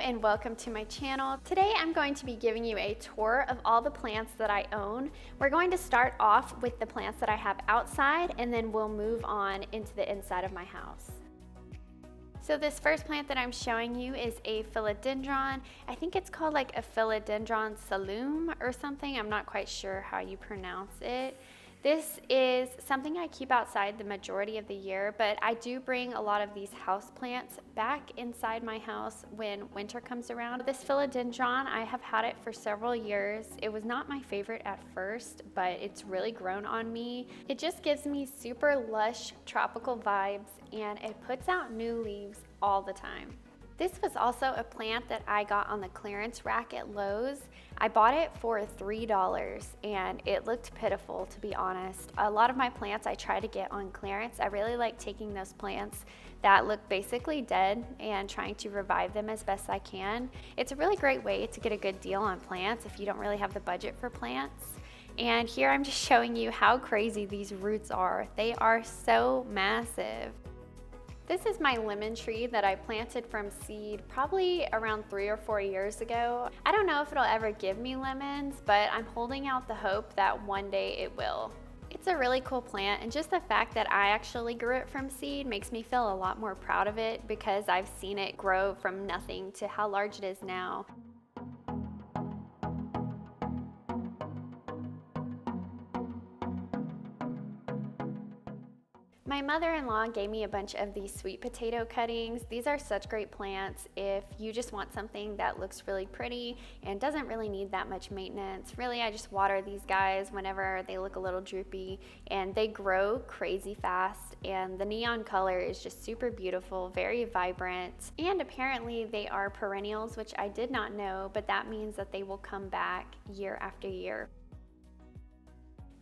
and welcome to my channel. Today I'm going to be giving you a tour of all the plants that I own. We're going to start off with the plants that I have outside and then we'll move on into the inside of my house. So this first plant that I'm showing you is a philodendron. I think it's called like a philodendron saloum or something. I'm not quite sure how you pronounce it. This is something I keep outside the majority of the year, but I do bring a lot of these house plants back inside my house when winter comes around. This philodendron, I have had it for several years. It was not my favorite at first, but it's really grown on me. It just gives me super lush tropical vibes and it puts out new leaves all the time. This was also a plant that I got on the clearance rack at Lowe's. I bought it for $3 and it looked pitiful, to be honest. A lot of my plants I try to get on clearance. I really like taking those plants that look basically dead and trying to revive them as best I can. It's a really great way to get a good deal on plants if you don't really have the budget for plants. And here I'm just showing you how crazy these roots are. They are so massive. This is my lemon tree that I planted from seed probably around 3 or 4 years ago. I don't know if it'll ever give me lemons, but I'm holding out the hope that one day it will. It's a really cool plant, and just the fact that I actually grew it from seed makes me feel a lot more proud of it because I've seen it grow from nothing to how large it is now. My mother-in-law gave me a bunch of these sweet potato cuttings. These are such great plants if you just want something that looks really pretty and doesn't really need that much maintenance. Really, I just water these guys whenever they look a little droopy, and they grow crazy fast, and the neon color is just super beautiful, very vibrant, and apparently they are perennials, which I did not know, but that means that they will come back year after year.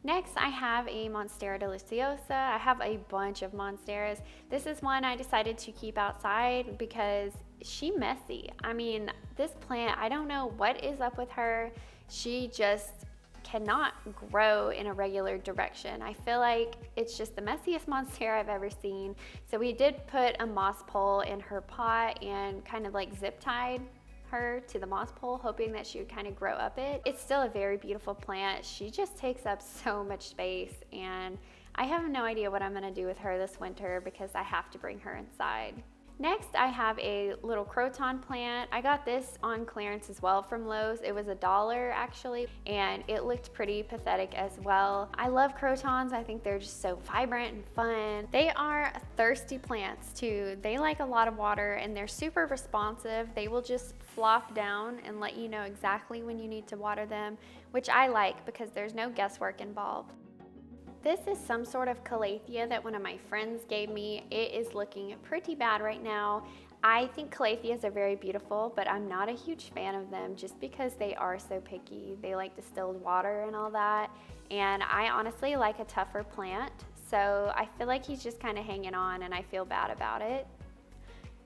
Next, I have a Monstera deliciosa. I have a bunch of Monsteras. This is one I decided to keep outside because she's messy. I mean, this plant, I don't know what is up with her. She just cannot grow in a regular direction. I feel like it's just the messiest Monstera I've ever seen. So we did put a moss pole in her pot and kind of like zip tied her to the moss pole, hoping that she would kind of grow up it. It's still a very beautiful plant. She just takes up so much space, and I have no idea what I'm gonna do with her this winter because I have to bring her inside. Next, I have a little croton plant. I got this on clearance as well from Lowe's. It was $1 actually, and it looked pretty pathetic as well. I love crotons. I think they're just so vibrant and fun. They are thirsty plants too. They like a lot of water and they're super responsive. They will just flop down and let you know exactly when you need to water them, which I like because there's no guesswork involved. This is some sort of calathea that one of my friends gave me. It is looking pretty bad right now. I think calatheas are very beautiful, but I'm not a huge fan of them just because they are so picky. They like distilled water and all that, and I honestly like a tougher plant, so I feel like he's just kind of hanging on and I feel bad about it.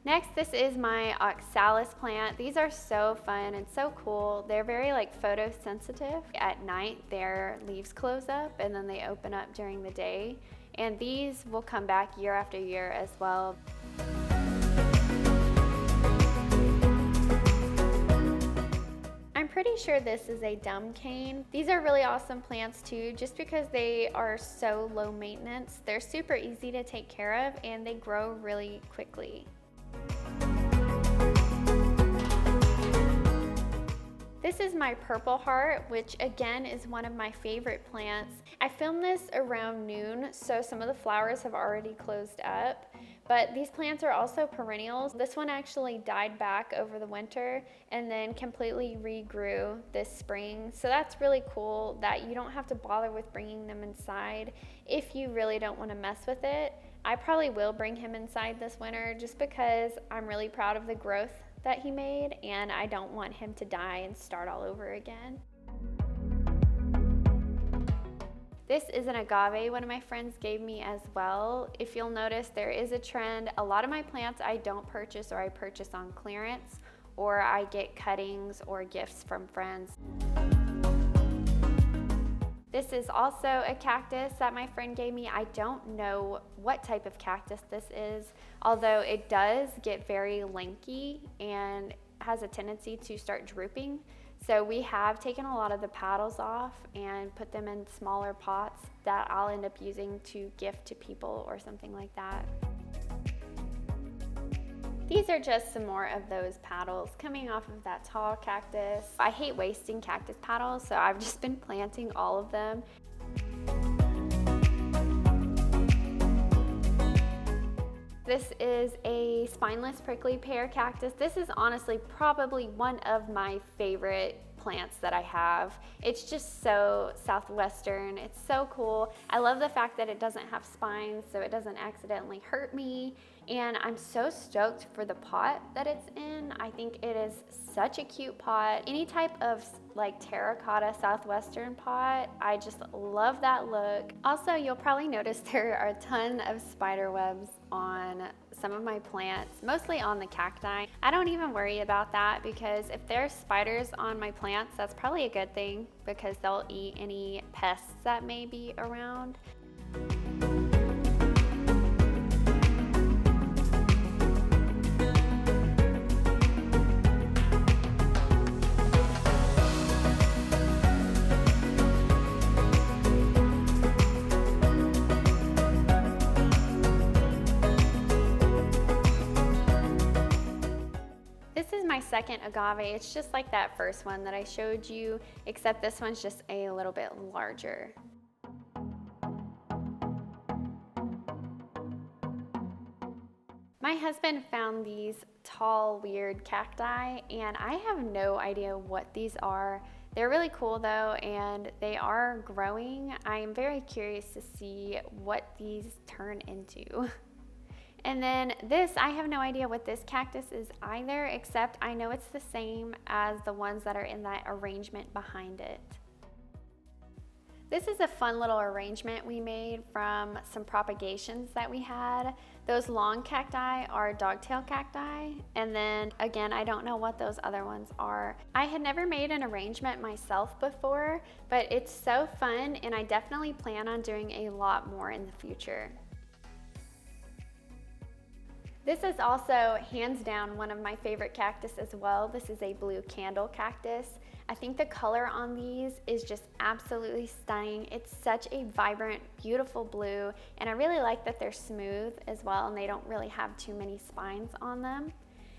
Next, this is my oxalis plant. These are so fun and so cool. They're very like photosensitive. At night, their leaves close up and then they open up during the day. And these will come back year after year as well. I'm pretty sure this is a dumb cane. These are really awesome plants too, just because they are so low maintenance. They're super easy to take care of and they grow really quickly. This is my purple heart, which again is one of my favorite plants. I filmed this around noon, so some of the flowers have already closed up, but these plants are also perennials. This one actually died back over the winter and then completely regrew this spring. So that's really cool that you don't have to bother with bringing them inside if you really don't want to mess with it. I probably will bring him inside this winter just because I'm really proud of the growth that he made and I don't want him to die and start all over again. This is an agave one of my friends gave me as well. If you'll notice, there is a trend. A lot of my plants I don't purchase, or I purchase on clearance, or I get cuttings or gifts from friends. This is also a cactus that my friend gave me. I don't know what type of cactus this is, although it does get very lanky and has a tendency to start drooping. So we have taken a lot of the petals off and put them in smaller pots that I'll end up using to gift to people or something like that. These are just some more of those petals coming off of that tall cactus. I hate wasting cactus petals, so I've just been planting all of them. This is a spineless prickly pear cactus. This is honestly probably one of my favorite plants that I have. It's just so southwestern. It's so cool. I love the fact that it doesn't have spines, so it doesn't accidentally hurt me. And I'm so stoked for the pot that it's in. I think it is such a cute pot. Any type of like terracotta southwestern pot, I just love that look. Also, you'll probably notice there are a ton of spider webs on some of my plants, mostly on the cacti. I don't even worry about that because if there's spiders on my plants, that's probably a good thing because they'll eat any pests that may be around. My second agave. It's just like that first one that I showed you, except this one's just a little bit larger. My husband found these tall, weird cacti, and I have no idea what these are. They're really cool though, and they are growing. I am very curious to see what these turn into. And then this, I have no idea what this cactus is either, except I know it's the same as the ones that are in that arrangement behind it. This is a fun little arrangement we made from some propagations that we had. Those long cacti are dogtail cacti, and then again, I don't know what those other ones are. I had never made an arrangement myself before, but it's so fun, and I definitely plan on doing a lot more in the future. This is also hands down one of my favorite cactus as well. This is a blue candle cactus. I think the color on these is just absolutely stunning. It's such a vibrant, beautiful blue, and I really like that they're smooth as well and they don't really have too many spines on them.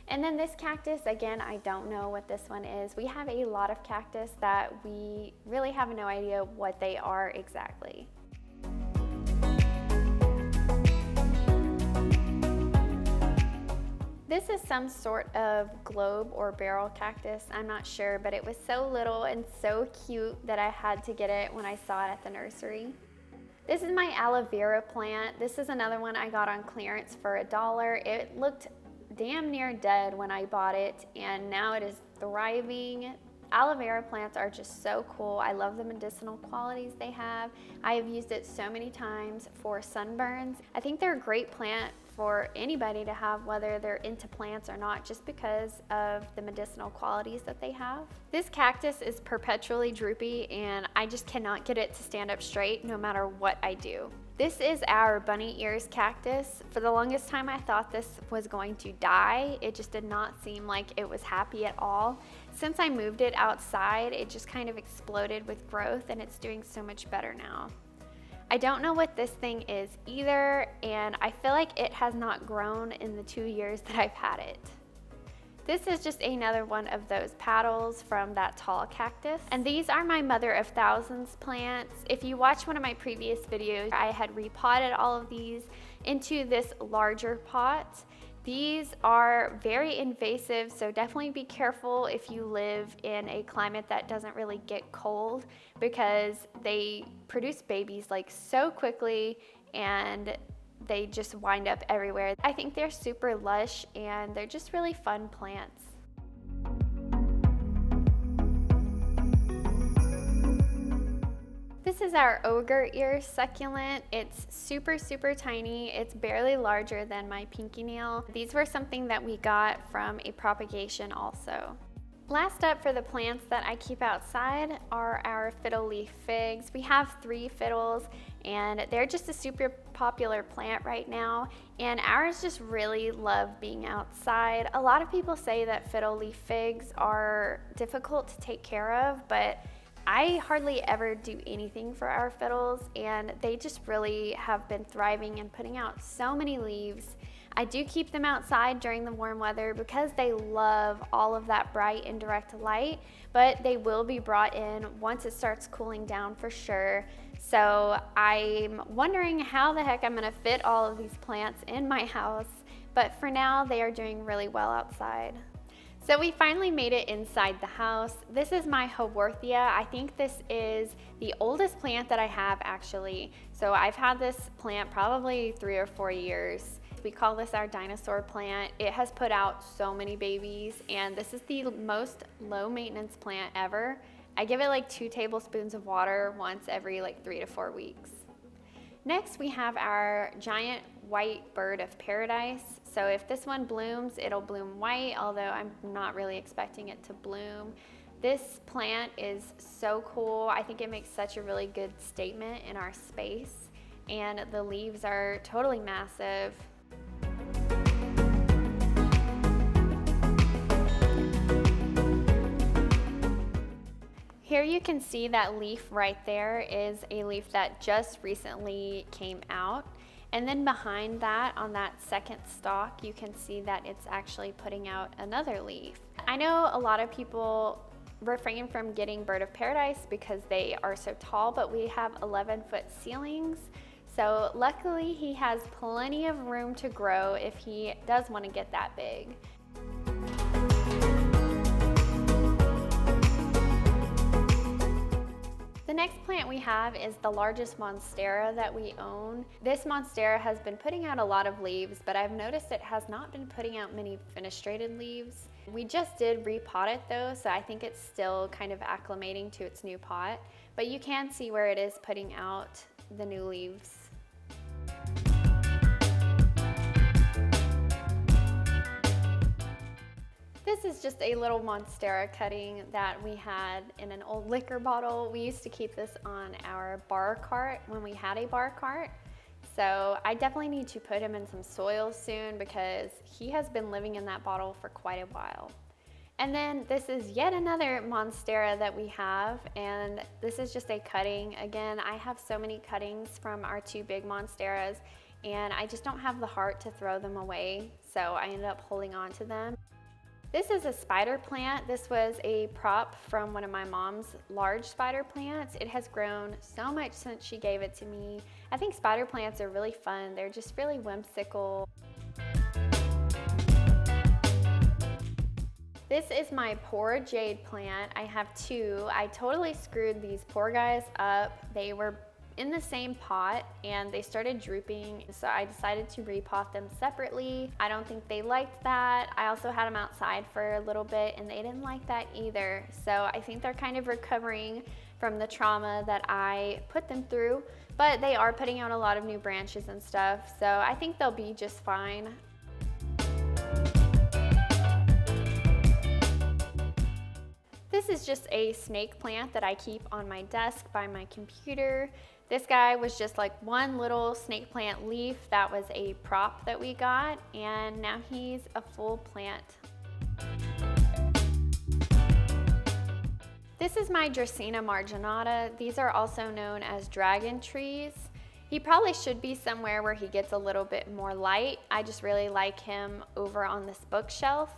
And then this cactus, again, I don't know what this one is. We have a lot of cactus that we really have no idea what they are exactly. This is some sort of globe or barrel cactus, I'm not sure, but it was so little and so cute that I had to get it when I saw it at the nursery. This is my aloe vera plant. This is another one I got on clearance for $1. It looked damn near dead when I bought it, and now it is thriving. Aloe vera plants are just so cool. I love the medicinal qualities they have. I have used it so many times for sunburns. I think they're a great plant for anybody to have, whether they're into plants or not, just because of the medicinal qualities that they have. This cactus is perpetually droopy, and I just cannot get it to stand up straight no matter what I do. This is our bunny ears cactus. For the longest time, I thought this was going to die. It just did not seem like it was happy at all. Since I moved it outside, it just kind of exploded with growth, and it's doing so much better now. I don't know what this thing is either, and I feel like it has not grown in the 2 years that I've had it. This is just another one of those petals from that tall cactus. And these are my mother of thousands plants. If you watch one of my previous videos, I had repotted all of these into this larger pot. These are very invasive, so definitely be careful if you live in a climate that doesn't really get cold, because they produce babies like so quickly and they just wind up everywhere. I think they're super lush and they're just really fun plants. This is our ogre ear succulent. It's super, super tiny. It's barely larger than my pinky nail. These were something that we got from a propagation also. Last up for the plants that I keep outside are our fiddle leaf figs. We have 3 fiddles and they're just a super popular plant right now, and ours just really love being outside. A lot of people say that fiddle leaf figs are difficult to take care of, but I hardly ever do anything for our fiddles, and they just really have been thriving and putting out so many leaves. I do keep them outside during the warm weather because they love all of that bright and direct light, but they will be brought in once it starts cooling down for sure. So I'm wondering how the heck I'm gonna fit all of these plants in my house, but for now they are doing really well outside. So we finally made it inside the house. This is my Haworthia. I think this is the oldest plant that I have actually. So I've had this plant probably 3 or 4 years. We call this our dinosaur plant. It has put out so many babies, and this is the most low maintenance plant ever. I give it like 2 tablespoons of water once every like 3 to 4 weeks. Next, we have our giant white bird of paradise. So if this one blooms, it'll bloom white, although I'm not really expecting it to bloom. This plant is so cool. I think it makes such a really good statement in our space, and the leaves are totally massive. Here you can see that leaf right there is a leaf that just recently came out. And then behind that, on that second stalk, you can see that it's actually putting out another leaf. I know a lot of people refrain from getting bird of paradise because they are so tall, but we have 11-foot ceilings. So luckily he has plenty of room to grow if he does want to get that big. The next plant we have is the largest monstera that we own. This monstera has been putting out a lot of leaves, but I've noticed it has not been putting out many fenestrated leaves. We just did repot it though, so I think it's still kind of acclimating to its new pot, but you can see where it is putting out the new leaves. This is just a little monstera cutting that we had in an old liquor bottle. We used to keep this on our bar cart when we had a bar cart. So I definitely need to put him in some soil soon because he has been living in that bottle for quite a while. And then this is yet another monstera that we have, and this is just a cutting. Again, I have so many cuttings from our 2 big monsteras, and I just don't have the heart to throw them away, so I ended up holding on to them. This is a spider plant. This was a prop from one of my mom's large spider plants. It has grown so much since she gave it to me. I think spider plants are really fun. They're just really whimsical. This is my poor jade plant. I have 2. I totally screwed these poor guys up. They were in the same pot and they started drooping, so I decided to repot them separately. I don't think they liked that. I also had them outside for a little bit and they didn't like that either. So I think they're kind of recovering from the trauma that I put them through, but they are putting out a lot of new branches and stuff, so I think they'll be just fine. This is just a snake plant that I keep on my desk by my computer. This guy was just like one little snake plant leaf that was a prop that we got, and now he's a full plant. This is my Dracaena marginata. These are also known as dragon trees. He probably should be somewhere where he gets a little bit more light. I just really like him over on this bookshelf.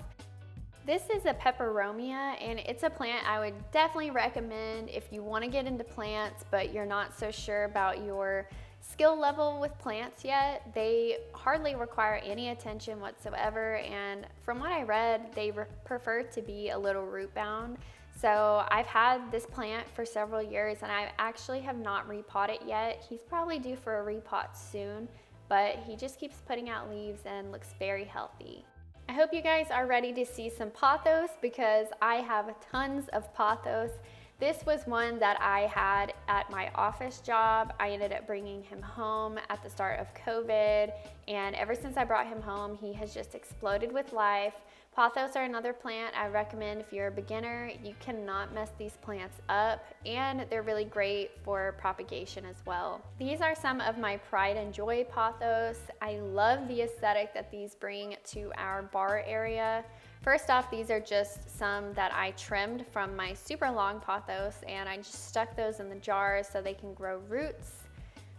This is a Pepperomia, and it's a plant I would definitely recommend if you want to get into plants but you're not so sure about your skill level with plants yet. They hardly require any attention whatsoever, and from what I read, they prefer to be a little root bound. So I've had this plant for several years and I actually have not repotted yet. He's probably due for a repot soon, but he just keeps putting out leaves and looks very healthy. I hope you guys are ready to see some pothos because I have tons of pothos. This was one that I had at my office job. I ended up bringing him home at the start of COVID, And ever since I brought him home, he has just exploded with life. Pothos are another plant I recommend if you're a beginner. You cannot mess these plants up, and they're really great for propagation as well. These are some of my pride and joy pothos. I love the aesthetic that these bring to our bar area. First off, these are just some that I trimmed from my super long pothos, and I just stuck those in the jars so they can grow roots.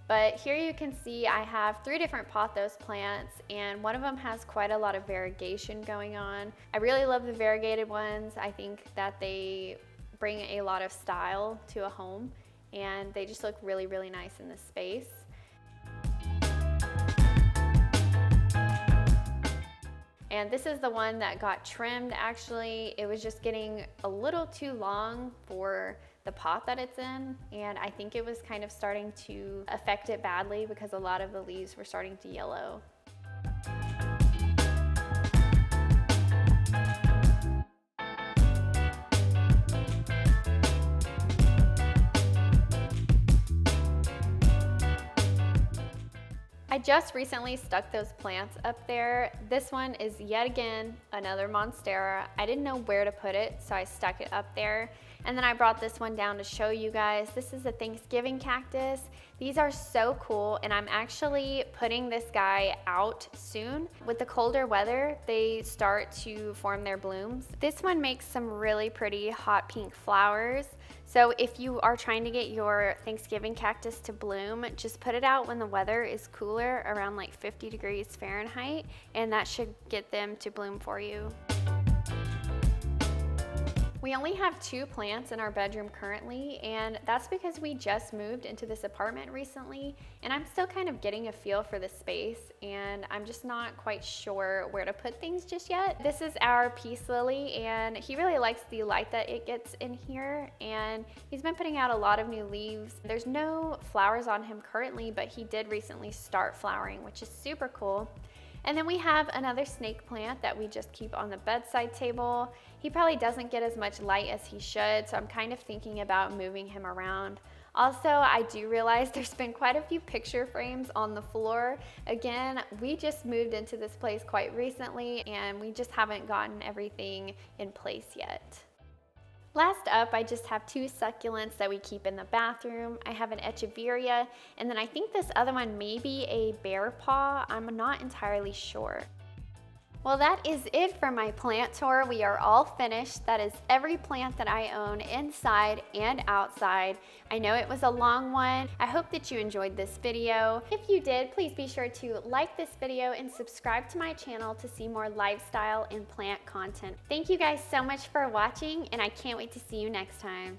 But here you can see I have 3 different pothos plants, and one of them has quite a lot of variegation going on. I really love the variegated ones. I think that they bring a lot of style to a home, and they just look really, really nice in this space. And this is the one that got trimmed. Actually, it was just getting a little too long for the pot that it's in, and I think it was kind of starting to affect it badly because a lot of the leaves were starting to yellow. I just recently stuck those plants up there. This one is yet again another monstera. I didn't know where to put it, so I stuck it up there. And then I brought this one down to show you guys. This is a Thanksgiving cactus. These are so cool, and I'm actually putting this guy out soon. With the colder weather, they start to form their blooms. This one makes some really pretty hot pink flowers. So if you are trying to get your Thanksgiving cactus to bloom, just put it out when the weather is cooler, around like 50 degrees Fahrenheit, and that should get them to bloom for you. We only have 2 plants in our bedroom currently, and that's because we just moved into this apartment recently, and I'm still kind of getting a feel for the space, and I'm just not quite sure where to put things just yet. This is our peace lily, and he really likes the light that it gets in here, and he's been putting out a lot of new leaves. There's no flowers on him currently, but he did recently start flowering, which is super cool. And then we have another snake plant that we just keep on the bedside table. He probably doesn't get as much light as he should, so I'm kind of thinking about moving him around. Also, I do realize there's been quite a few picture frames on the floor. Again, we just moved into this place quite recently, and we just haven't gotten everything in place yet. Last up, I just have 2 succulents that we keep in the bathroom. I have an echeveria, and then I think this other one may be a bear paw. I'm not entirely sure. Well, that is it for my plant tour. We are all finished. That is every plant that I own inside and outside. I know it was a long one. I hope that you enjoyed this video. If you did, please be sure to like this video and subscribe to my channel to see more lifestyle and plant content. Thank you guys so much for watching, and I can't wait to see you next time.